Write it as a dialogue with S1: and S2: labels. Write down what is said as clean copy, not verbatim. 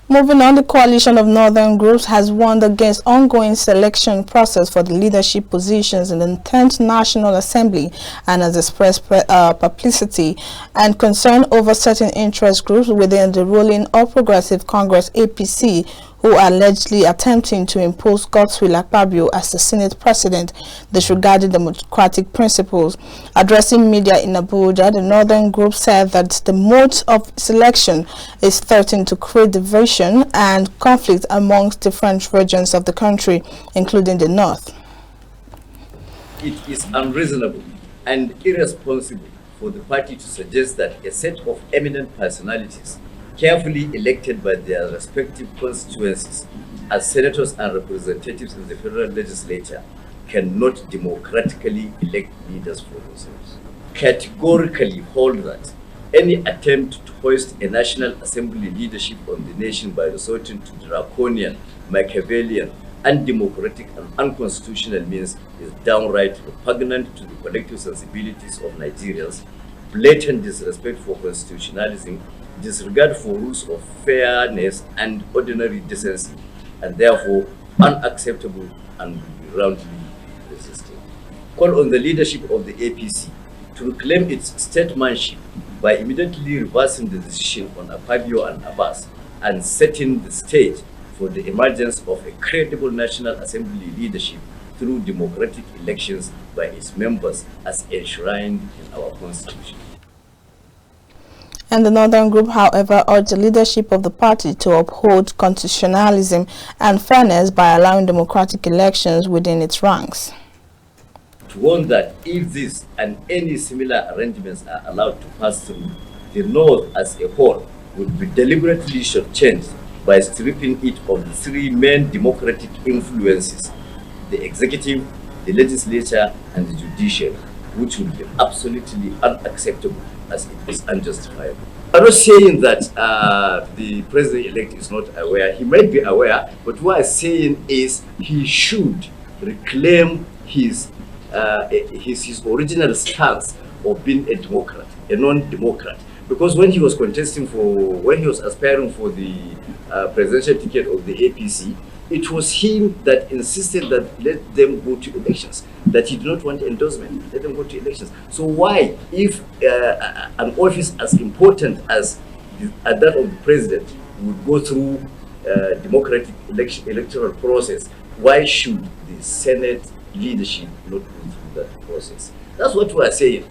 S1: Moving on, the coalition of northern groups has warned against ongoing selection process for the leadership positions in the 10th National Assembly and has expressed perplexity and concern over certain interest groups within the ruling All Progressive Congress APC who are allegedly attempting to impose Godswill Akpabio as the Senate President, disregarding democratic principles. Addressing media in Abuja, the northern group said that the mode of selection is threatening to create division and conflict amongst different regions of the country, including the north.
S2: It is unreasonable and irresponsible for the party to suggest that a set of eminent personalities carefully elected by their respective constituencies as senators and representatives in the federal legislature cannot democratically elect leaders for themselves. Categorically hold that any attempt to hoist a National Assembly leadership on the nation by resorting to draconian, Machiavellian, undemocratic and unconstitutional means is downright repugnant to the collective sensibilities of Nigerians, blatant disrespect for constitutionalism, disregard for rules of fairness and ordinary decency, and therefore unacceptable and will be roundly resisted. Call on the leadership of the APC to reclaim its statesmanship by immediately reversing the decision on Akpabio and Abbas and setting the stage for the emergence of a credible National Assembly leadership through democratic elections by its members as enshrined in our Constitution.
S1: And the Northern Group, however, urged the leadership of the party to uphold constitutionalism and fairness by allowing democratic elections within its ranks.
S2: To warn that if this and any similar arrangements are allowed to pass through, the North as a whole would be deliberately shortchanged by stripping it of the three main democratic influences: the executive, the legislature, and the judiciary, which would be absolutely unacceptable as it is unjustifiable. I'm not saying that the president-elect is not aware. He might be aware, but what I'm saying is he should reclaim his original stance of being a Democrat, a non-Democrat. Because when he was aspiring for the presidential ticket of the APC, it was him that insisted that let them go to elections, that he did not want endorsement, let them go to elections. So why, if an office as important as that of the president would go through democratic electoral process, why should the Senate leadership not go through that process? That's what we are saying.